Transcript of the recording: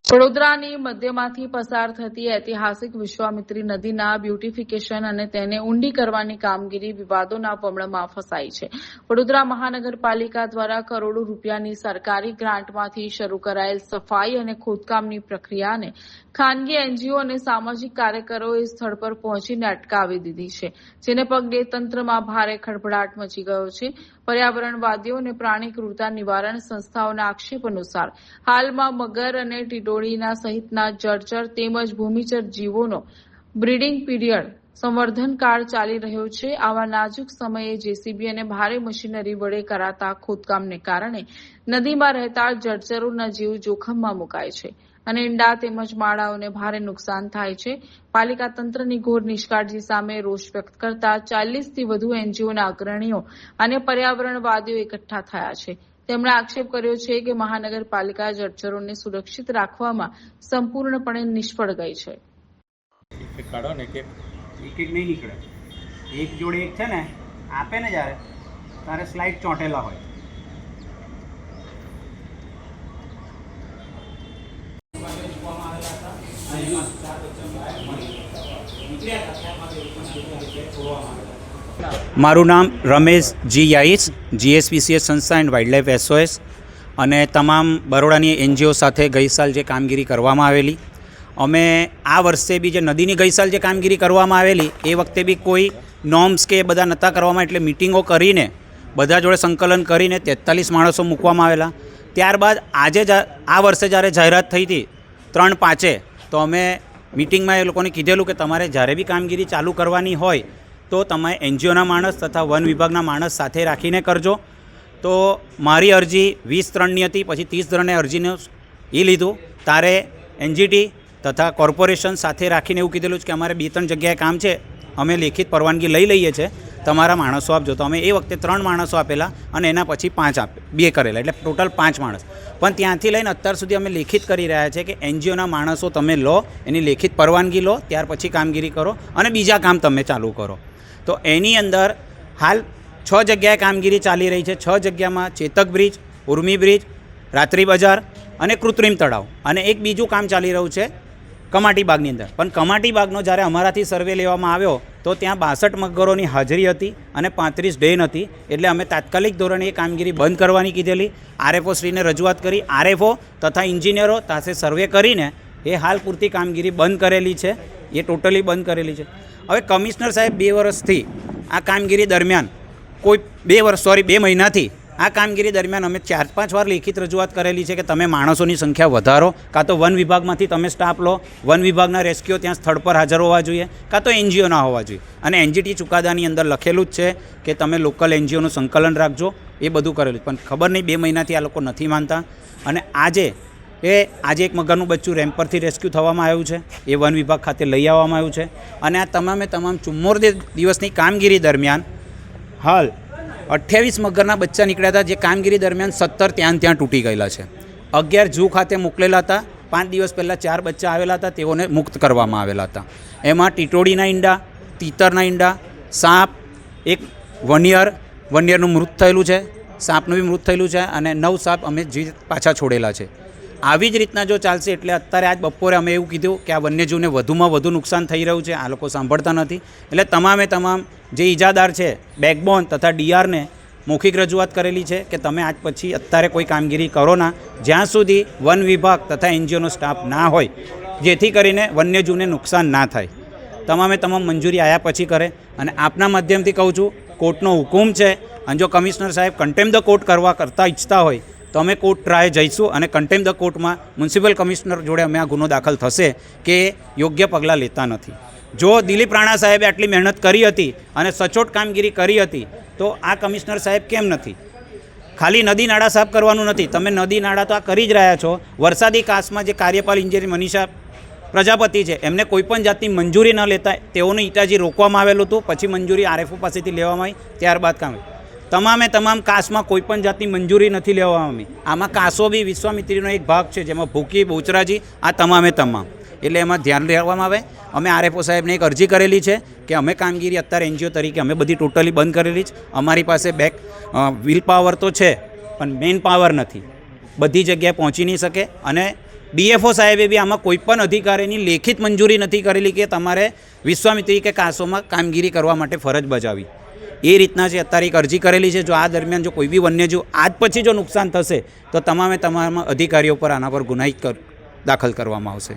વડોદરાની મધ્યમાંથી પસાર થતી ઐતિહાસિક વિશ્વામિત્રી નદીના બ્યુટિફિકેશન અને તેને ઊંડી કરવાની કામગીરી વિવાદોના પમળમાં ફસાઈ છે. વડોદરા મહાનગરપાલિકા દ્વારા કરોડો રૂપિયાની સરકારી ગ્રાન્ટમાંથી શરૂ કરાયેલ સફાઈ અને ખોદકામની પ્રક્રિયાને ખાનગી એનજીઓ અને સામાજિક કાર્યકરોએ સ્થળ પર પહોંચીને અટકાવી દીધી છે, જેને પગલે તંત્રમાં ભારે ખળભળાટ મચી ગયો છે. પર્યાવરણવાદીઓ અને પ્રાણી ક્રૂરતા નિવારણ સંસ્થાઓના આક્ષેપ અનુસાર હાલમાં મગર અને ટીટોળીના સહિતના જળચર તેમજ ભૂમિચર જીવોનો બ્રીડિંગ પીરિયડ સંવર્ધન કાળ ચાલી રહ્યો છે. આવા નાજુક સમયે જેસીબી અને ભારે મશીનરી વડે કરાતા ખોદકામને કારણે નદીમાં રહેતા જળચરોના જીવ જોખમમાં મુકાય છે અને ઈંડા તેમજ માળાઓને ભારે નુકસાન થાય છે. પાલિકા તંત્રની ઘોર નિષ્કાળજી સામે રોષ વ્યક્ત કરતા 40થી વધુ એનજીઓના અગ્રણીઓ અને પર્યાવરણવાદીઓ એકઠા થયા છે. તેમણે આક્ષેપ કર્યો છે કે મહાનગરપાલિકા જળચરોને સુરક્ષિત રાખવામાં સંપૂર્ણપણે નિષ્ફળ ગઈ છે. એક નહીં નીકળે, એક જોડે એક છે ને આપે ને જ્યારે તારે સ્લાઇડ ચોંટેલા હોય. મારું નામ રમેશ જી યાઈસ, GSPCS સંસ્થા એન્ડ વાઇલ્ડલાઇફ SOS અને તમામ બરોડાની એનજીઓ સાથે ગઈ સાલ જે કામગીરી કરવામાં આવેલી, અમે આ વર્ષે બી જે નદીની ગઈ સાલ જે કામગીરી કરવામાં આવેલી એ વખતે બી કોઈ નોર્મ્સ કે બધા નહોતા કરવામાં, એટલે મિટિંગો કરીને બધા જોડે સંકલન કરીને 43 માણસો મૂકવામાં આવેલા. ત્યારબાદ આજે આ વર્ષે જ્યારે જાહેરાત થઈ હતી 3/5 તો અમે મિટિંગમાં એ લોકોને કીધેલું કે તમારે જ્યારે બી કામગીરી ચાલુ કરવાની હોય તો તમે એનજીઓના માણસ તથા વન વિભાગના માણસ સાથે રાખીને કરજો. તો મારી અરજી 20/3ની હતી, પછી 30/3 અરજીને એ લીધું. તારે એનજીટી તથા કોર્પોરેશન સાથે રાખીને એવું કીધેલું છે કે અમારે 2-3 જગ્યાએ કામ છે, અમે લેખિત પરવાનગી લઈ લઈએ છીએ, તમારા માણસો આપજો. તો અમે એ વખતે 3 માણસો આપેલા અને એના પછી 2 કરેલા, એટલે ટોટલ 5 માણસ. પણ ત્યાંથી લઈને અત્યાર સુધી અમે લેખિત કરી રહ્યા છે કે એનજીઓના માણસો તમે લો, એની લેખિત પરવાનગી લો, ત્યાર પછી કામગીરી કરો અને બીજા કામ તમે ચાલુ કરો. તો એની અંદર હાલ 6 જગ્યાએ કામગીરી ચાલી રહી છે. 6 જગ્યામાં ચેતક બ્રિજ, ઉર્મી બ્રિજ, રાત્રિ બજાર અને કૃત્રિમ તળાવ, અને એક બીજું કામ ચાલી રહ્યું છે કમાટી બાગની અંદર. પણ કમાટી બાગનો જ્યારે અમારાથી સર્વે લેવામાં આવ્યો તો ત્યાં 62 મગરોની હાજરી હતી અને 35 ડેન હતી, એટલે અમે તાત્કાલિક ધોરણે એ કામગીરી બંધ કરવાની કીધેલી. RFO શ્રીને રજૂઆત કરી, RFO તથા ઇન્જિનિયરો પાસે સર્વે કરીને એ હાલ પૂરતી કામગીરી બંધ કરેલી છે, એ ટોટલી બંધ કરેલી છે. હવે કમિશનર સાહેબ 2 વર્ષથી આ કામગીરી દરમિયાન કોઈ 2 મહિનાથી આ કામગીરી દરમિયાન અમે 4-5 વાર લેખિત રજૂઆત કરેલી છે કે તમે માણસોની સંખ્યા વધારો, કાં તો વન વિભાગમાંથી તમે સ્ટાફ લો, વન વિભાગના રેસ્ક્યુઓ ત્યાં સ્થળ પર હાજર હોવા જોઈએ, કાં તો એનજીઓના હોવા જોઈએ. અને એનજીટી ચુકાદાની અંદર લખેલું જ છે કે તમે લોકલ એનજીઓનું સંકલન રાખજો, એ બધું કરેલું. પણ ખબર નહીં 2 મહિનાથી આ લોકો નથી માનતા. અને આજે એક મગરનું બચ્ચું રેમ્પ પરથી રેસ્ક્યુ થવામાં આવ્યું છે, એ વન વિભાગ ખાતે લઈ આવવામાં આવ્યું છે. અને આ તમામ 74 દિવસની કામગીરી દરમિયાન હાલ 28 મગરના બચ્ચા નીકળ્યા હતા, જે કામગીરી દરમિયાન 17 ત્યાં તૂટી ગયેલા છે. 11 ઝૂ ખાતે મોકલેલા હતા. 5 દિવસ પહેલાં 4 બચ્ચા આવેલા હતા, તેઓને મુક્ત કરવામાં આવેલા હતા. એમાં ટીટોડીના ઈંડા, તીતરના ઈંડા, સાપ, એક વનિયરનું મૃત થયેલું છે, સાપનું બી મૃત થયેલું છે, અને 9 સાપ અમે પાછા છોડેલા છે. આવી જ રીતના જો ચાલશે એટલે અત્યારે આજ બપોરે અમે એવું કીધું કે આ વન્યજીવને વધુમાં વધુ નુકસાન થઈ રહ્યું છે, આ લોકો સાંભળતા નથી. એટલે તમામ જે ઈજાદાર છે બેકબોન તથા DRને મૌખિક રજૂઆત કરેલી છે કે તમે આજ પછી અત્યારે કોઈ કામગીરી કરો ના, જ્યાં સુધી વન વિભાગ તથા એનજીઓનો સ્ટાફ ના હોય, જેથી કરીને વન્યજીવને નુકસાન ના થાય. તમામ મંજૂરી આવ્યા પછી કરે. અને આપના માધ્યમથી કહું છું, કોર્ટનો હુકુમ છે, અને જો કમિશનર સાહેબ કન્ટેમ્પ ધ કોર્ટ કરતા ઈચ્છતા હોય તો અમે કોર્ટ ટ્રાય જઈશું, અને કન્ટેમ્પ ધ કોર્ટમાં મ્યુનિસિપલ કમિશનર જોડે અમે આ ગુનો દાખલ થશે કે યોગ્ય પગલાં લેતા નથી. જો દિલીપ રાણા સાહેબે આટલી મહેનત કરી હતી અને સચોટ કામગીરી કરી હતી તો આ કમિશનર સાહેબ કેમ નથી? ખાલી નદી નાળા સાફ કરવાનું નથી, તમે નદી નાળા તો આ કરી જ રહ્યા છો. વરસાદી કાસમાં જે કાર્યપાલ ઇન્જિનિયર મનીષા પ્રજાપતિ છે, એમને કોઈપણ જાતની મંજૂરી ન લેતા તેઓનું ઈટાજી રોકવામાં આવેલું હતું, પછી મંજૂરી RFO પાસેથી લેવામાં આવી, ત્યારબાદ કામ. તમામ કાસમાં કોઈપણ જાતની મંજૂરી નથી લેવામાં આવી. આમાં કાસો બી વિશ્વામિત્રીનો એક ભાગ છે, જેમાં ભૂકી, બોચરાજી, આ તમામ. એટલે એમાં ધ્યાન લેવામાં આવે. અમે RFO સાહેબને એક અરજી કરેલી છે કે અમે કામગીરી અત્યારે NGO તરીકે અમે બધી ટોટલી બંધ કરેલી જ. અમારી પાસે વિલ પાવર તો છે પણ મેન પાવર નથી, બધી જગ્યાએ પહોંચી નહીં શકે અને BFO સાહેબે બી આમાં કોઈ પણ અધિકારીની લેખિત મંજૂરી નથી કરેલી કે તમારે વિશ્વામિત્રી કે કાસોમાં કામગીરી કરવા માટે ફરજ બજાવી. એ રીતના જે અત્યારે એક અરજી કરેલી છે. જો આ દરમિયાન જો કોઈ બી વન્યજીવ આજ પછી જો નુકસાન થશે તો તમામ અધિકારીઓ પર આના પર ગુનાહિત દાખલ કરવામાં આવશે.